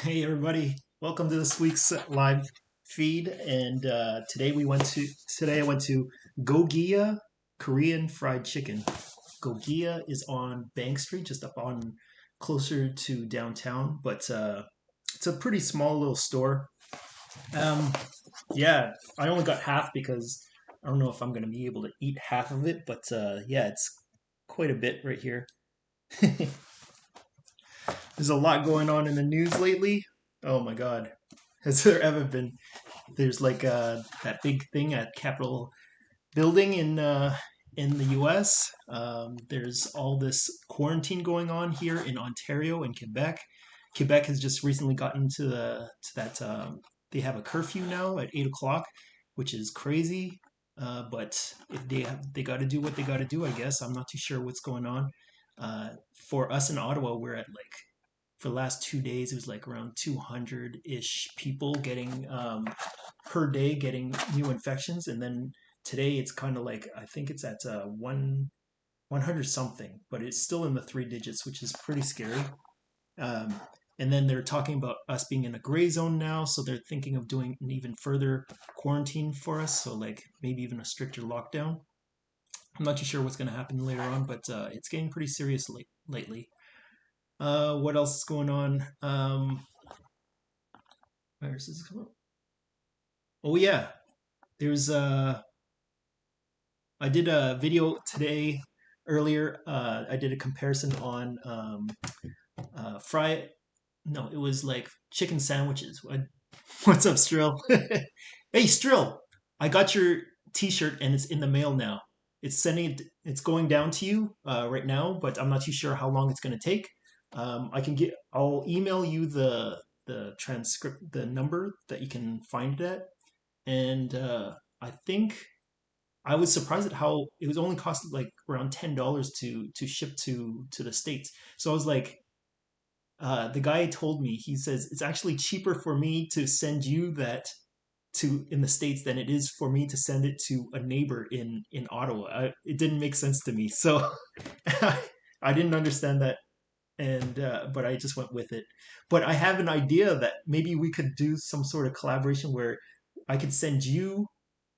Hey everybody, welcome to this week's live feed. And today I went to GoGiYa Korean fried chicken. GoGiYa is on Bank Street, just up on closer to downtown, but it's a pretty small little store. Um, yeah, I only got half because I don't know if I'm gonna be able to eat half of it, but yeah, it's quite a bit right here. There's a lot going on in the news lately. Oh my God. Has there ever been? There's like that big thing at Capitol building in the U.S. There's all this quarantine going on here in Ontario and Quebec. Quebec has just recently gotten to that they have a curfew now at 8 o'clock, which is crazy. But if they got to do what they got to do, I guess. I'm not too sure what's going on. For us in Ottawa, we're at like for the last 2 days, it was like around 200-ish people getting per day getting new infections, and then today it's kind of like I think it's at 100 something, but it's still in the three digits, which is pretty scary. Um, and then they're talking about us being in a gray zone now, so they're thinking of doing an even further quarantine for us, so like maybe even a stricter lockdown. I'm not too sure what's going to happen later on, but it's getting pretty serious lately. What else is going on? Where is this come up? Oh yeah, there's I did a video today earlier. I did a comparison on fry. No, it was like chicken sandwiches. What's up, Strill? Hey, Strill, I got your T-shirt and it's in the mail now. It's going down to you right now, but I'm not too sure how long it's going to take. I'll email you the transcript, the number that you can find it at, and I think I was surprised at how it was only cost like around $10 to ship to the States. So I was like, the guy told me, he says it's actually cheaper for me to send you that to in the States than it is for me to send it to a neighbor in Ottawa. It didn't make sense to me, so I didn't understand that, and but I just went with it. But I have an idea that maybe we could do some sort of collaboration where I could send you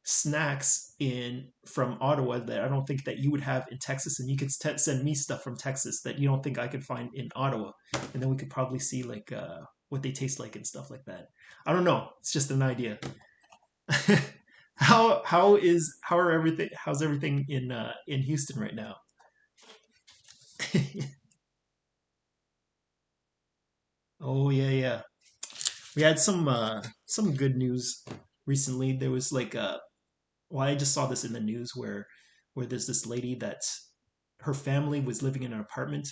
snacks in from Ottawa that I don't think that you would have in Texas, and you could send me stuff from Texas that you don't think I could find in Ottawa, and then we could probably see like what they taste like and stuff like that. I don't know. It's just an idea. How's everything in Houston right now? Oh yeah, yeah. We had some good news recently. There was like well, I just saw this in the news where there's this lady that her family was living in an apartment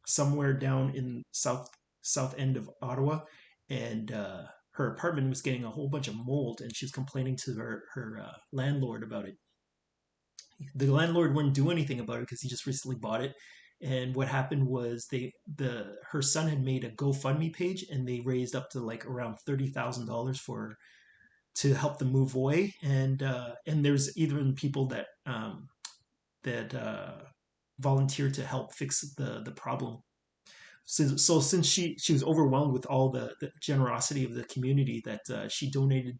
somewhere down in south end of Ottawa, and her apartment was getting a whole bunch of mold, and she was complaining to her landlord about it. The landlord wouldn't do anything about it because he just recently bought it. And what happened was the her son had made a GoFundMe page, and they raised up to like around $30,000 for to help them move away. And there's even people that volunteered to help fix the problem. So since she was overwhelmed with all the generosity of the community, that she donated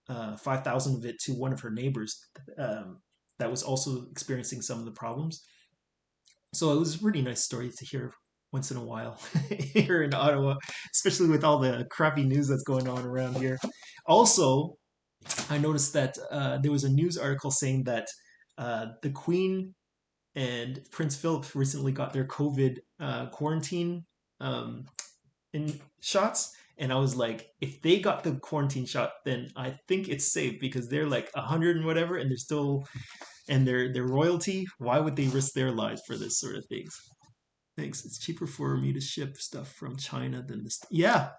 5,000 of it to one of her neighbors that was also experiencing some of the problems. So it was a really nice story to hear once in a while here in Ottawa, especially with all the crappy news that's going on around here. Also, I noticed that there was a news article saying that the Queen and Prince Philip recently got their COVID quarantine um, in shots, and I was like, if they got the quarantine shot, then I think it's safe because they're like 100 and whatever, and they're still and they're royalty. Why would they risk their lives for this sort of things? Thanks. It's cheaper for me to ship stuff from China than this. Yeah,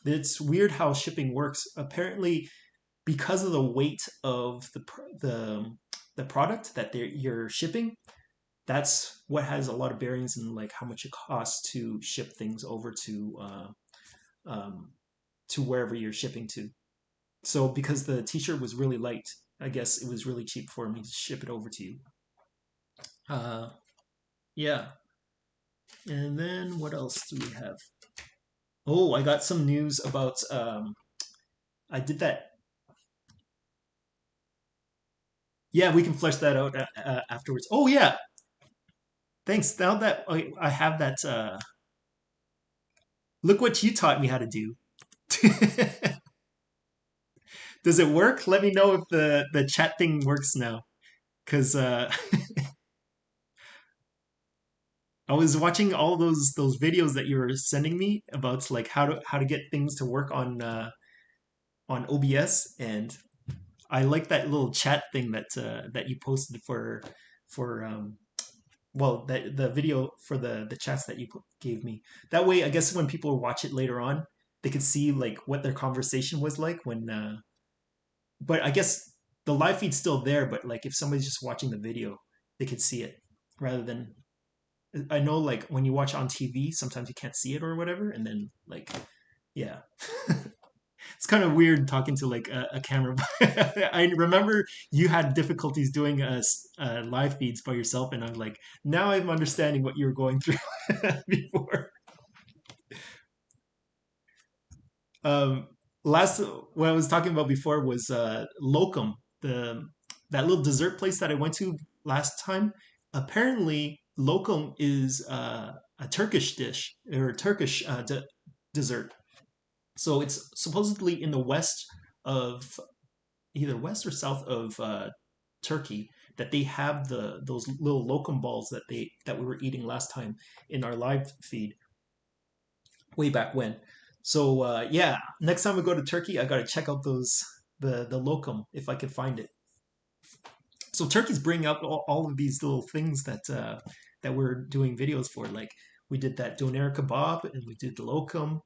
it's weird how shipping works. Apparently, because of the weight of the product that you're shipping, that's what has a lot of bearings in like how much it costs to ship things over um, to wherever you're shipping to. So because the T-shirt was really light, I guess it was really cheap for me to ship it over to you. Yeah, and then what else do we have? Oh, I got some news about I did that. Yeah, we can flesh that out afterwards. Oh yeah, thanks. Now that I have that, look what you taught me how to do. Does it work? Let me know if the chat thing works now. Because I was watching all those videos that you were sending me about like how to get things to work on OBS, and I like that little chat thing that you posted for well, that the video for the chats that you gave me. That way, I guess when people watch it later on, they could see like what their conversation was like when. But I guess the live feed's still there, but like if somebody's just watching the video, they could see it rather than. I know like when you watch on TV, sometimes you can't see it or whatever, and then like yeah. It's kind of weird talking to like a camera. I remember you had difficulties doing live feeds by yourself, and I'm like, now I'm understanding what you were going through before. Um, last what I was talking about before was Locum, the that little dessert place that I went to last time. Apparently, Locum is a Turkish dish or a Turkish dessert. So it's supposedly in the west of either west or south of Turkey that they have the those little locum balls that we were eating last time in our live feed way back when. So yeah, next time we go to Turkey, I gotta check out those the locum if I could find it. So Turkey's bringing up all of these little things that we're doing videos for. Like we did that doner kebab and we did the locum.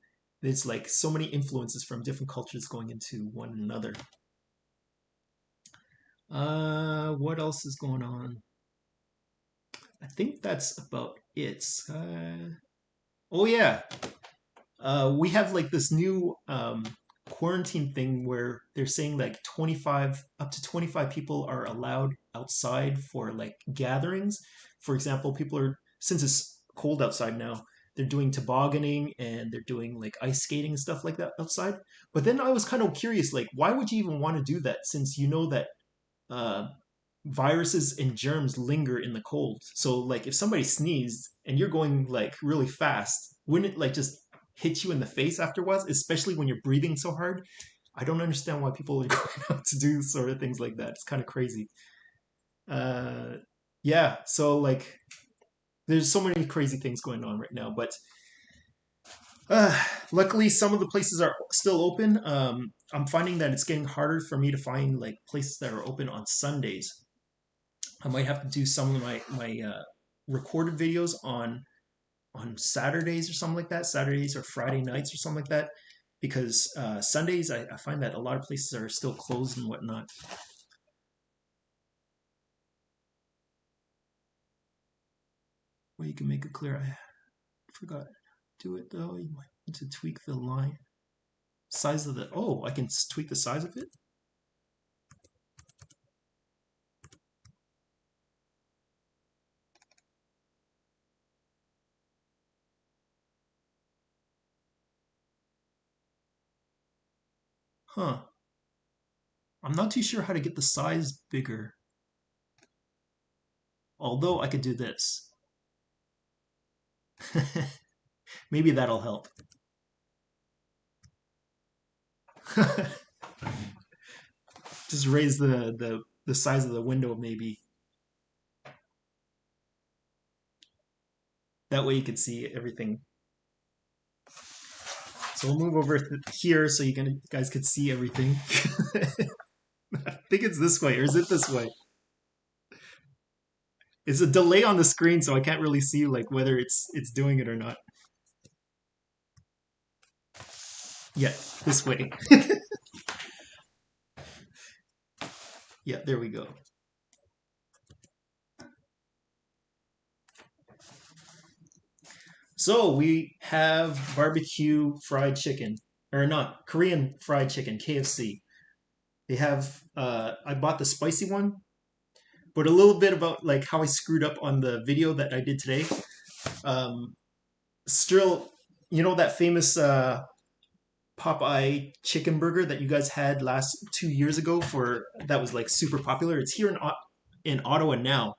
It's like so many influences from different cultures going into one another. What else is going on? I think that's about it. Oh yeah, we have like this new quarantine thing where they're saying like 25 up to 25 people are allowed outside for like gatherings. For example, people are since it's cold outside now, they're doing tobogganing and they're doing like ice skating and stuff like that outside. But then I was kind of curious, like why would you even want to do that since you know that uh, viruses and germs linger in the cold. So like if somebody sneezed and you're going like really fast, wouldn't it like just hit you in the face afterwards, especially when you're breathing so hard? I don't understand why people are going out to do sort of things like that. It's kind of crazy. Uh, yeah, so like there's so many crazy things going on right now, but uh, luckily some of the places are still open. I'm finding that it's getting harder for me to find like places that are open on Sundays. I might have to do some of my recorded videos on Saturdays or something like that, Saturdays or Friday nights or something like that, because Sundays I find that a lot of places are still closed and whatnot. Well, you can make it clear. I forgot to do it though. You might need to tweak the line size of the. Oh, I can tweak the size of it. Huh. I'm not too sure how to get the size bigger. Although I could do this. Maybe that'll help. Just raise the size of the window maybe. That way you can see everything. So we'll move over here so you guys can see everything. I think it's this way, or is it this way? It's a delay on the screen, so I can't really see like whether it's doing it or not. Yeah, this way. Yeah, there we go. So we have barbecue fried chicken, or not Korean fried chicken, KFC. They have. I bought the spicy one, but a little bit about like how I screwed up on the video that I did today. Um, Strill, You know that famous Popeye chicken burger that you guys had last 2 years ago for that was like super popular. It's here in Ottawa now,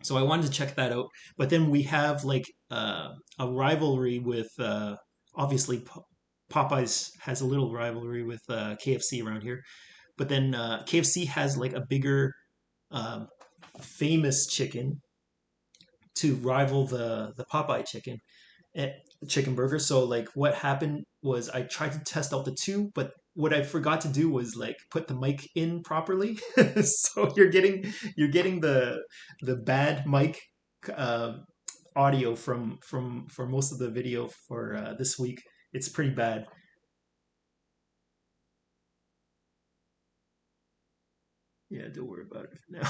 so I wanted to check that out. But then we have like a rivalry with obviously Popeyes has a little rivalry with KFC around here. But then KFC has like a bigger um, famous chicken to rival the Popeye eh, chicken burger. So like what happened was I tried to test out the two, but what I forgot to do was like put the mic in properly. So you're getting the bad mic uh, audio from for most of the video for this week. It's pretty bad. Yeah, don't worry about it for now.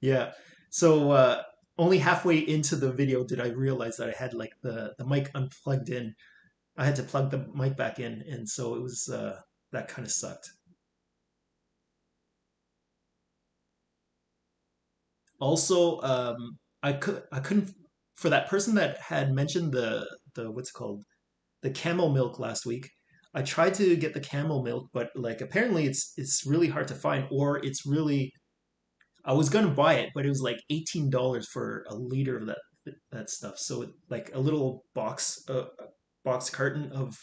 Yeah. So only halfway into the video did I realize that I had like the mic unplugged in. I had to plug the mic back in, and so it was that kind of sucked. Also, I couldn't for that person that had mentioned the what's it called the camel milk last week. I tried to get the camel milk, but like apparently it's really hard to find, or it's really I was gonna buy it, but it was like $18 for a liter of that stuff. So like a little box carton of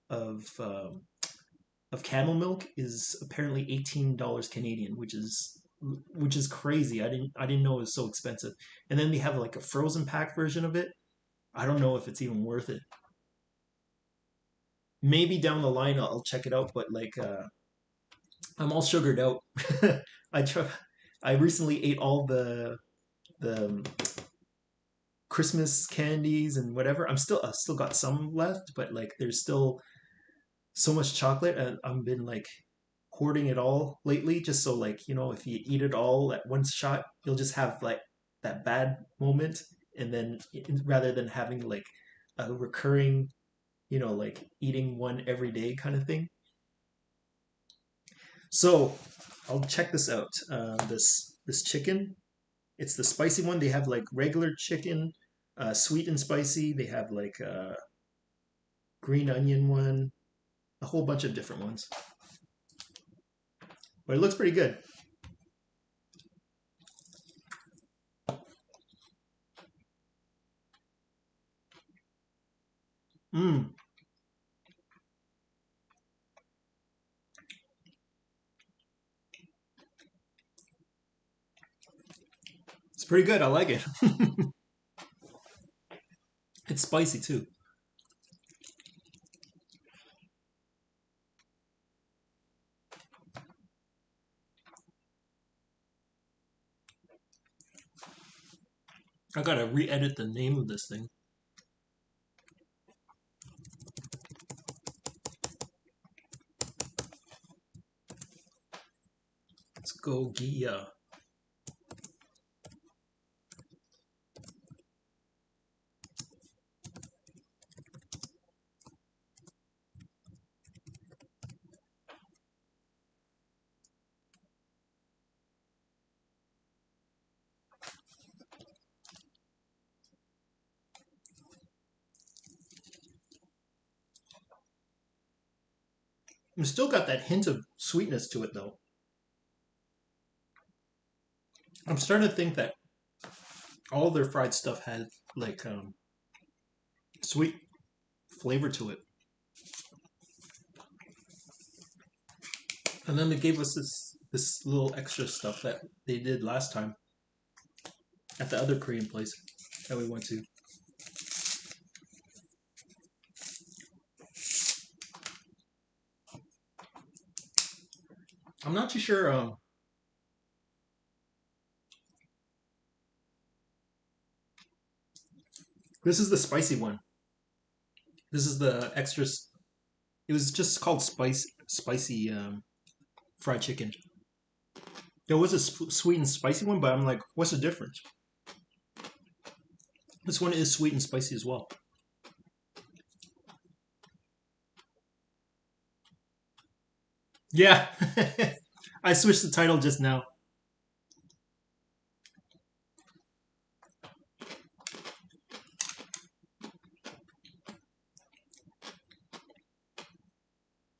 of camel milk is apparently $18 Canadian, which is crazy. I didn't know it was so expensive. And then they have like a frozen pack version of it. I don't know if it's even worth it. Maybe down the line I'll check it out, but like I'm all sugared out. I try, I recently ate all the Christmas candies and whatever. I still got some left, but like there's still so much chocolate, and I've been like hoarding it all lately, just so like if you eat it all at one shot, you'll just have like that bad moment, and then rather than having like a recurring, like eating one every day kind of thing. So I'll check this out. This chicken, it's the spicy one. They have like regular chicken, sweet and spicy. They have like a green onion one, a whole bunch of different ones. But it looks pretty good. Mmm, it's pretty good. I like it. It's spicy too. I gotta re-edit the name of this thing. Let's go GoGiYa. It's still got that hint of sweetness to it though. I'm starting to think that all their fried stuff has like sweet flavor to it. And then they gave us this little extra stuff that they did last time at the other Korean place that we went to. I'm not too sure. This is the spicy one. This is the extra. It was just called spicy fried chicken. There was a sweet and spicy one, but I'm like, what's the difference? This one is sweet and spicy as well. Yeah, I switched the title just now.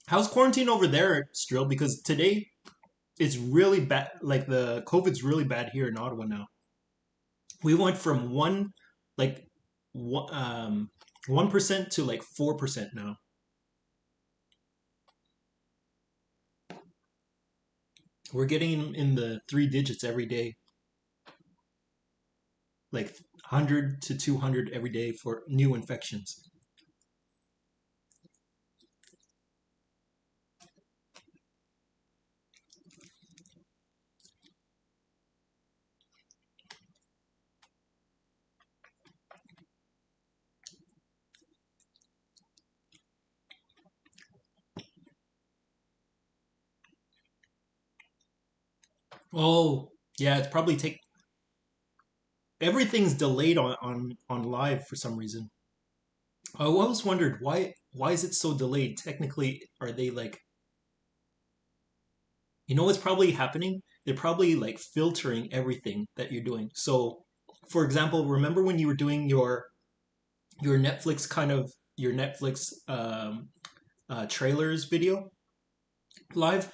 How's quarantine over there, Strill? Because today it's really bad. Like the COVID's really bad here in Ottawa now. We went from like one- um 1% to like 4% now. We're getting in the three digits every day, like 100 to 200 every day for new infections. Oh, yeah, it's probably take everything's delayed on live for some reason. I always wondered why is it so delayed? Technically, are they like what's probably happening? They're probably like filtering everything that you're doing. So, for example, remember when you were doing your Netflix your Netflix trailers video live?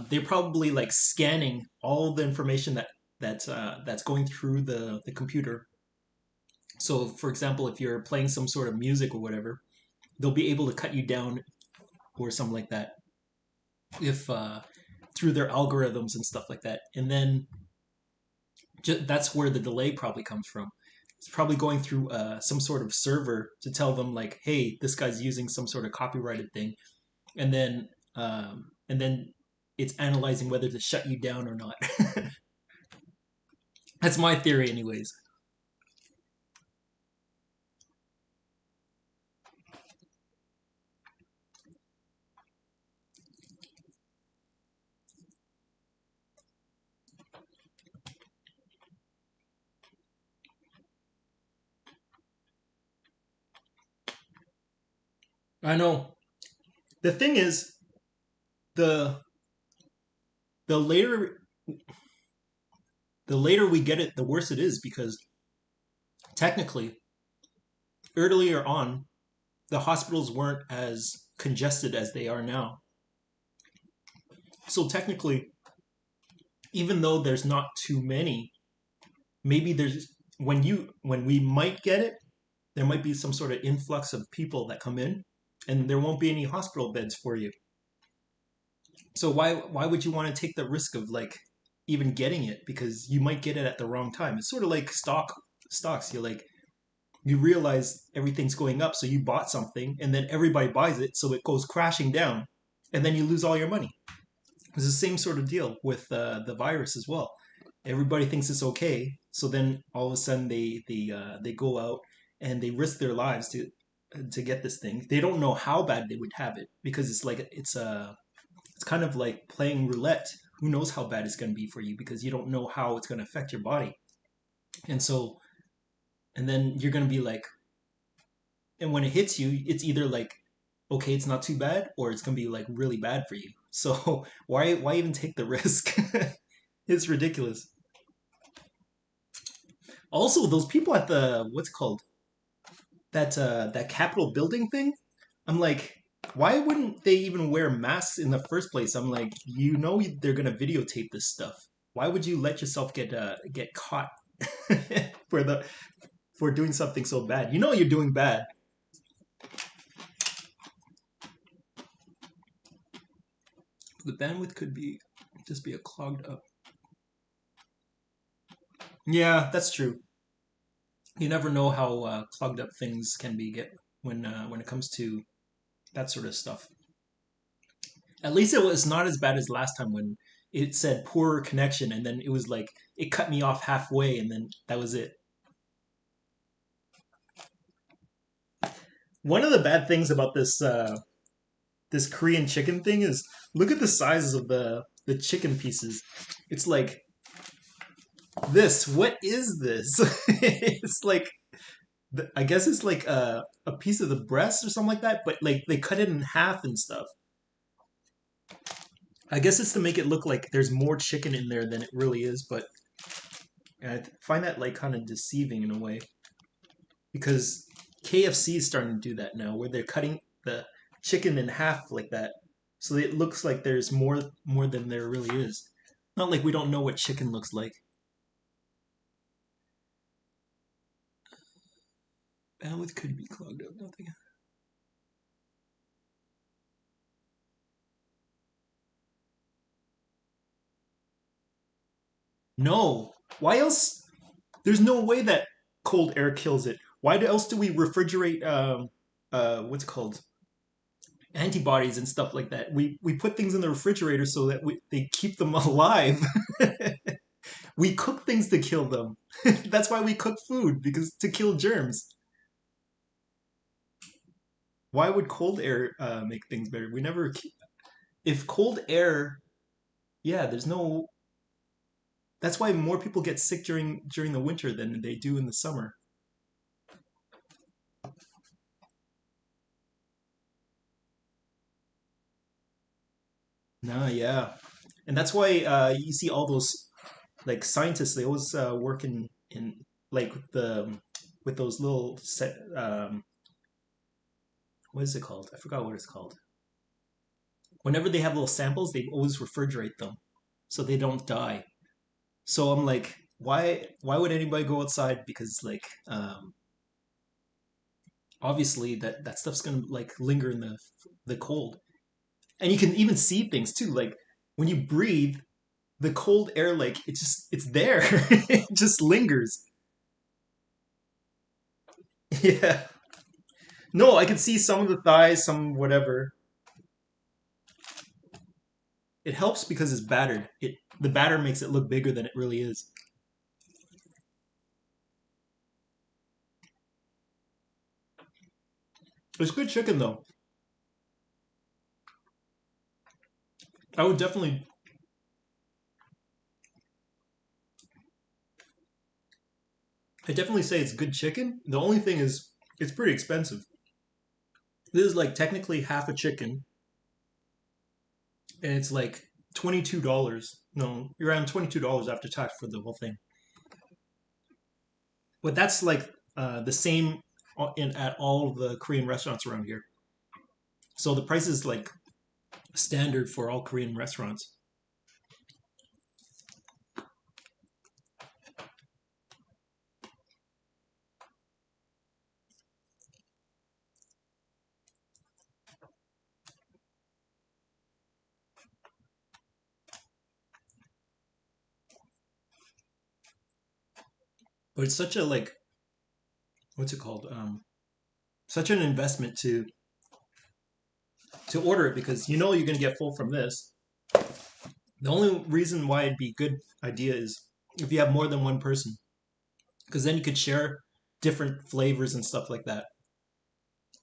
They're probably like scanning all the information that's going through the computer. So, for example, if you're playing some sort of music or whatever, they'll be able to cut you down or something like that if through their algorithms and stuff like that. And then that's where the delay probably comes from. It's probably going through some sort of server to tell them like, hey, this guy's using some sort of copyrighted thing, and then it's analyzing whether to shut you down or not. That's my theory, anyways. I know. The thing is, the the later the later we get it, the worse it is because technically, earlier on, the hospitals weren't as congested as they are now. So technically, even though there's not too many, maybe there's when we might get it, there might be some sort of influx of people that come in, and there won't be any hospital beds for you. So why would you want to take the risk of like even getting it because you might get it at the wrong time? It's sort of like stocks. You realize everything's going up, so you bought something, and then everybody buys it, so it goes crashing down, and then you lose all your money. It's the same sort of deal with the virus as well. Everybody thinks it's okay, so then all of a sudden they go out and they risk their lives to get this thing. They don't know how bad they would have it because it's kind of like playing roulette. Who knows how bad it's going to be for you because you don't know how it's going to affect your body. And so and then you're going to be like, and when it hits you, it's either like okay, it's not too bad, or it's going to be like really bad for you. So why even take the risk? It's ridiculous. Also, those people at the what's it called that Capitol building thing, I'm like, why wouldn't they even wear masks in the first place? I'm like, they're gonna videotape this stuff. Why would you let yourself get caught for for doing something so bad? You know you're doing bad. The bandwidth could be just be a clogged up. Yeah, that's true. You never know how clogged up things can be get when it comes to that sort of stuff. At least it was not as bad as last time when it said poor connection and then it was like it cut me off halfway and then that was it. One of the bad things about this Korean chicken thing is look at the sizes of the chicken pieces. It's like this. What is this? It's like I guess it's like a piece of the breast or something like that, but like they cut it in half and stuff. I guess it's to make it look like there's more chicken in there than it really is, but I find that like kind of deceiving in a way because KFC is starting to do that now, where they're cutting the chicken in half like that, So it looks like there's more than there really is. Not like we don't know what chicken looks like. Bandwidth could be clogged up. Nothing. No. Why else? There's no way that cold air kills it. Why else do we refrigerate? What's it called? Antibodies and stuff like that. We put things in the refrigerator so that they keep them alive. We cook things to kill them. That's why we cook food because to kill germs. Why would cold air make things better? We never. If cold air, yeah, there's no. That's why more people get sick during the winter than they do in the summer. Nah, yeah, and that's why you see all those like scientists. They always work in like the with those little set. What is it called? I forgot what it's called. Whenever they have little samples, they always refrigerate them so they don't die. So I'm like, why would anybody go outside? Because like obviously that stuff's gonna like linger in the cold, and you can even see things too. Like when you breathe, the cold air like it's there, it just lingers. Yeah. No, I can see some of the thighs, some whatever. It helps because it's battered. It the batter makes it look bigger than it really is. It's good chicken though. I would I definitely say it's good chicken. The only thing is it's pretty expensive. This is like technically half a chicken, and it's like $22. No, around $22 after tax for the whole thing. But that's like the same in at all of the Korean restaurants around here. So the price is like standard for all Korean restaurants. But it's such a like what's it called? Such an investment to order it because you know you're gonna get full from this. The only reason why it'd be a good idea is if you have more than one person, because then you could share different flavors and stuff like that.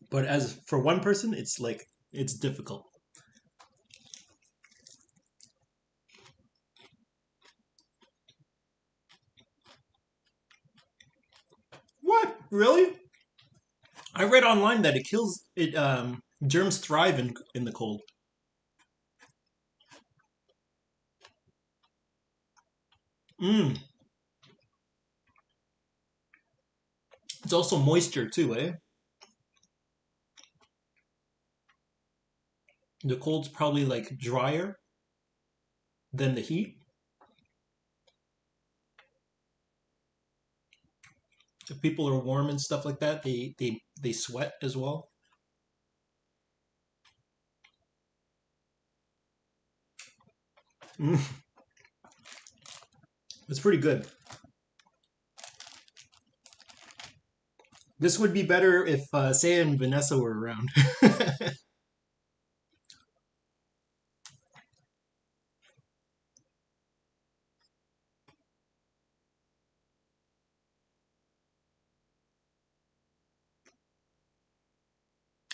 But as for one person, it's like it's difficult. What? Really? I read online that it kills it. Germs thrive in the cold. Mm. It's also moisture too, eh? The cold's probably like drier than the heat. If people are warm and stuff like that, they sweat as well. Mm. It's pretty good. This would be better if Saya and Vanessa were around.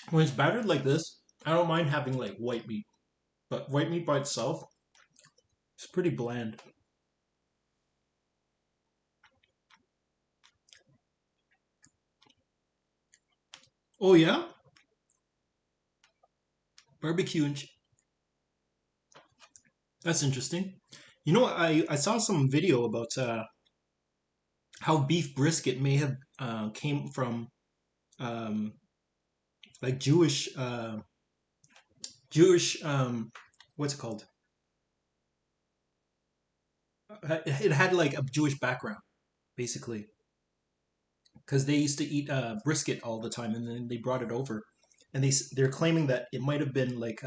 When it's battered like this, I don't mind having like white meat, but white meat by itself, it's pretty bland. Oh yeah, barbecue and that's interesting. You know, I saw some video about how beef brisket may have came from um, like Jewish Jewish, what's it called? It had like a Jewish background, basically, because they used to eat brisket all the time, and then they brought it over, and they're claiming that it might have been like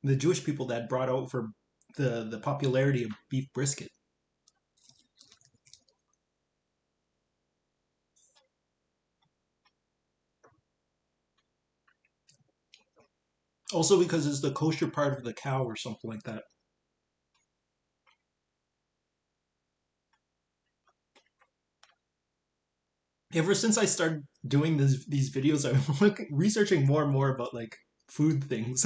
the Jewish people that brought over the popularity of beef brisket. Also because it's the kosher part of the cow or something like that. Ever since I started doing these videos, I'm researching more and more about like food things.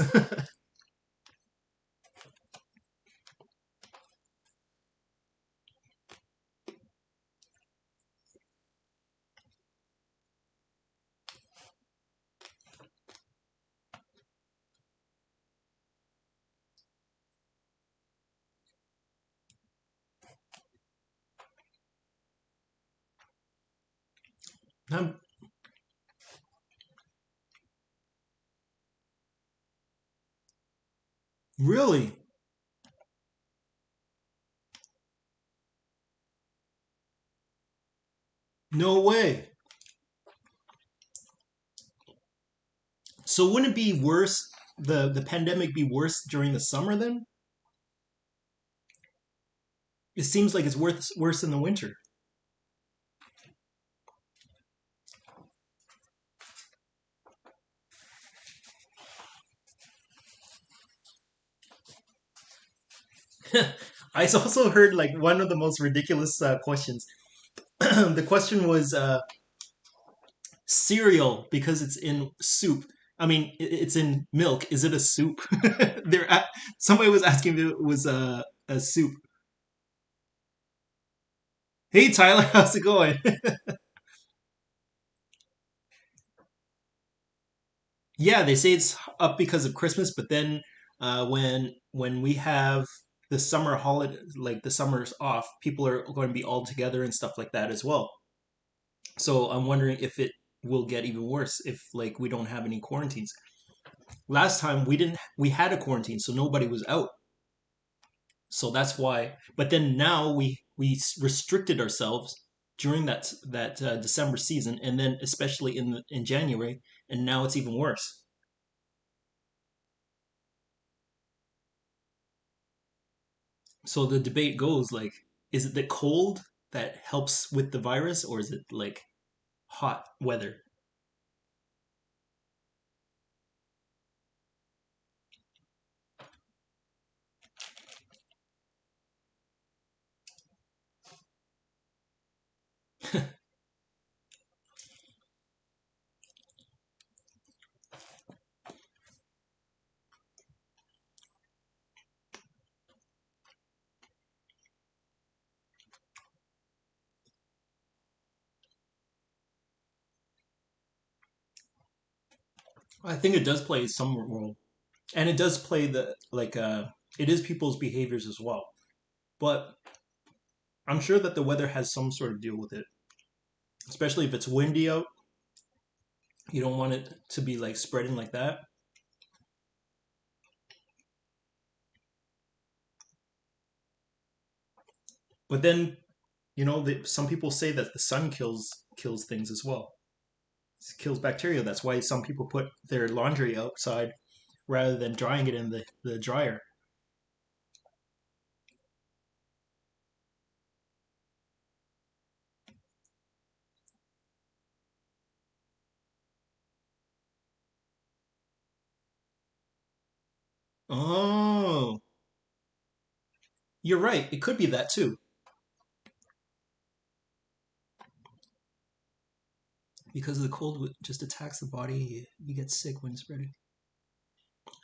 I'm, really? No way. So wouldn't it be worse? The pandemic be worse during the summer then? It seems like it's worse in the winter. I also heard like one of the most ridiculous questions. The question was cereal because it's in soup. I mean, it's in milk. Is it a soup? Somebody was asking if it was a soup. Hey Tyler, how's it going? Yeah, they say it's up because of Christmas, but then when we have the summer holiday, like the summer's off, people are going to be all together and stuff like that as well. So I'm wondering if it will get even worse if like we don't have any quarantines. Last time we had a quarantine, so nobody was out. So that's why. But then now we restricted ourselves during that December season, and then especially in January, and now it's even worse. So the debate goes like, is it the cold that helps with the virus, or is it like hot weather? I think it does play some role, and it does play the like it is people's behaviors as well. But I'm sure that the weather has some sort of deal with it, especially if it's windy out. You don't want it to be like spreading like that. But then, some people say that the sun kills things as well. It kills bacteria. That's why some people put their laundry outside rather than drying it in the dryer. Oh, you're right. It could be that too, because the cold just attacks the body. You get sick when it's spreading.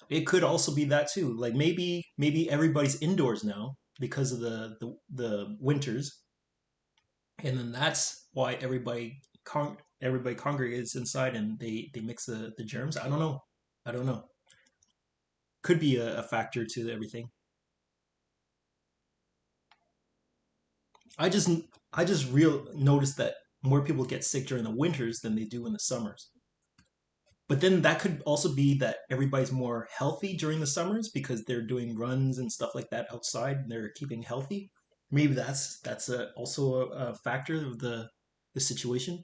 It could also be that too. Like maybe everybody's indoors now because of the winters, and then that's why everybody congregates inside and they mix the germs. I don't know. I don't know. Could be a factor to everything. I just I just real noticed that more people get sick during the winters than they do in the summers. But then that could also be that everybody's more healthy during the summers because they're doing runs and stuff like that outside and they're keeping healthy. Maybe that's also a factor of the situation.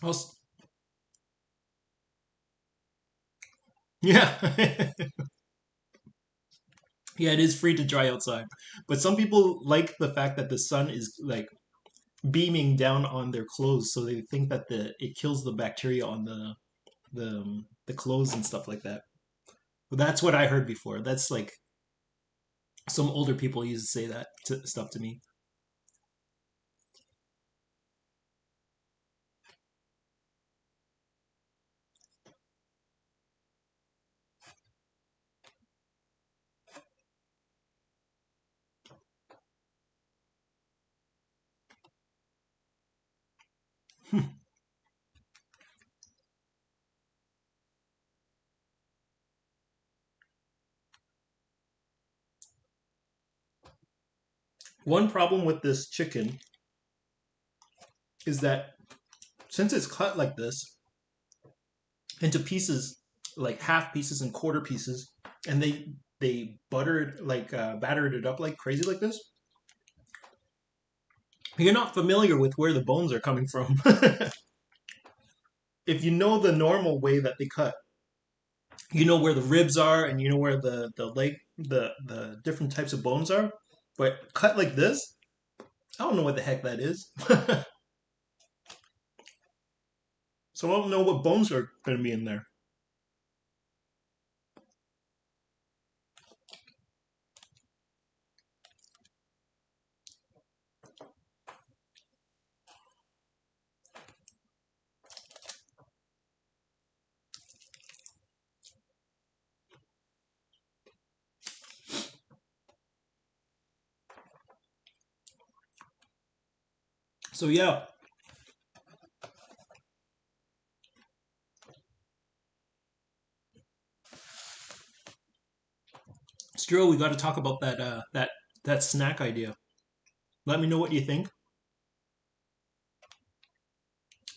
Also, yeah. Yeah, it is free to dry outside. But some people like the fact that the sun is like beaming down on their clothes, so they think that the it kills the bacteria on the clothes and stuff like that. But that's what I heard before. That's like some older people used to say stuff to me. One problem with this chicken is that since it's cut like this into pieces, like half pieces and quarter pieces, and they buttered like battered it up like crazy like this, you're not familiar with where the bones are coming from. If you know the normal way that they cut, you know where the ribs are and you know where the leg the different types of bones are. But cut like this, I don't know what the heck that is. So I don't know what bones are going to be in there. So yeah, still we got to talk about that snack idea. Let me know what you think.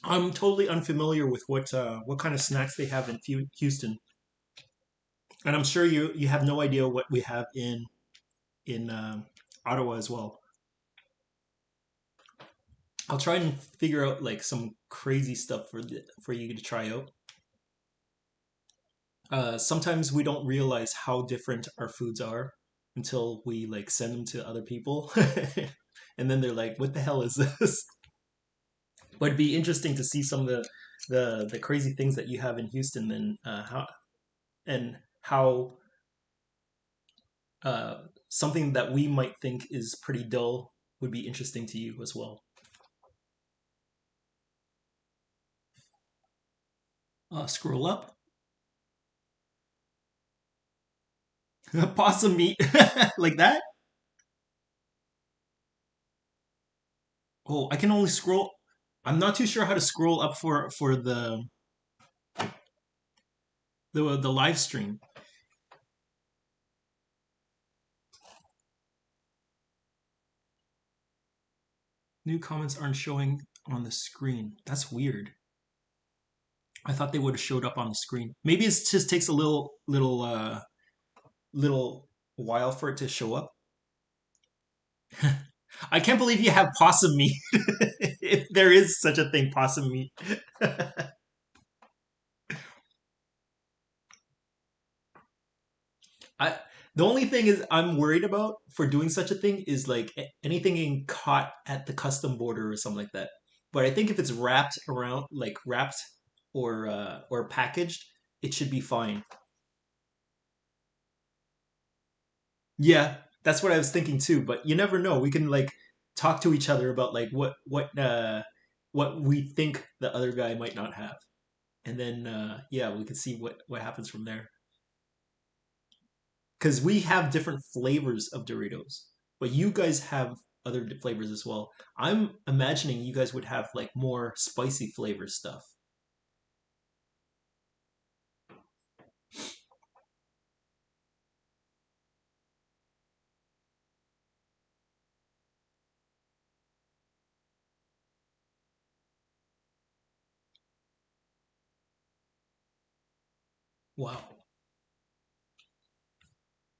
I'm totally unfamiliar with what kind of snacks they have in Houston, and I'm sure you have no idea what we have in Ottawa as well. I'll try and figure out like some crazy stuff for you to try out. Sometimes we don't realize how different our foods are until we like send them to other people, and then they're like, "What the hell is this?" But it'd be interesting to see some of the crazy things that you have in Houston, and how something that we might think is pretty dull would be interesting to you as well. Scroll up, possum meat like that. Oh, I can only scroll. I'm not too sure how to scroll up for the live stream. New comments aren't showing on the screen. That's weird. I thought they would have showed up on the screen. Maybe it just takes a little while for it to show up. I can't believe you have possum meat. If there is such a thing, possum meat. I the only thing is I'm worried about for doing such a thing is like anything getting caught at the custom border or something like that. But I think if it's wrapped around, like wrapped or packaged, it should be fine. Yeah, that's what I was thinking too. But you never know. We can like talk to each other about like what we think the other guy might not have, and then yeah, we can see what happens from there. Because we have different flavors of Doritos. but you guys have other flavors as well. I'm imagining you guys would have like more spicy flavor stuff. Wow.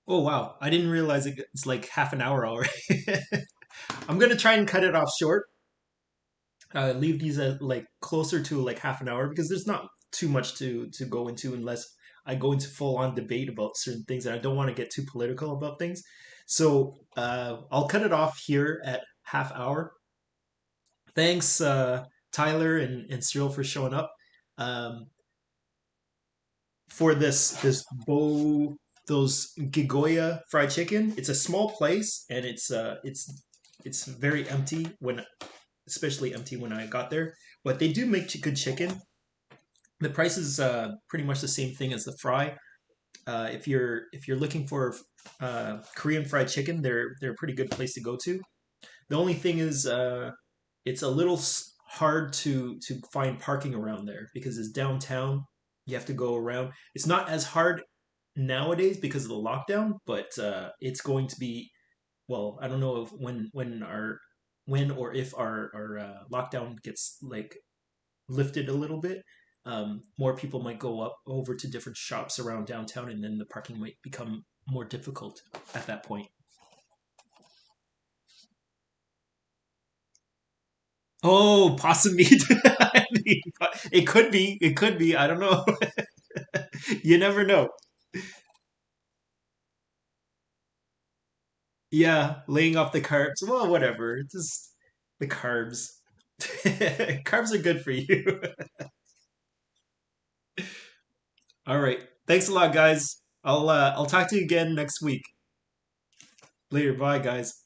Oh wow. I didn't realize it's like half an hour already. I'm gonna try and cut it off short. Leave these at like closer to like half an hour because there's not too much to go into unless I go into full on debate about certain things and I don't want to get too political about things. So I'll cut it off here at half hour. Thanks, Tyler and Cyril for showing up. Um, for this bow those GoGiYa fried chicken. It's a small place and it's very empty when especially empty when I got there. But they do make good chicken. The price is pretty much the same thing as the fry. If you're looking for Korean fried chicken, they're a pretty good place to go to. The only thing is it's a little hard to find parking around there because it's downtown. You have to go around. It's not as hard nowadays because of the lockdown, but it's going to be well. I don't know if when or if our lockdown gets like lifted a little bit. More people might go up over to different shops around downtown, and then the parking might become more difficult at that point. Oh, possum meat. I mean, it could be. It could be. I don't know. You never know. Yeah, laying off the carbs. Well, whatever. It's just the carbs. Carbs are good for you. All right. Thanks a lot, guys. I'll talk to you again next week. Later. Bye, guys.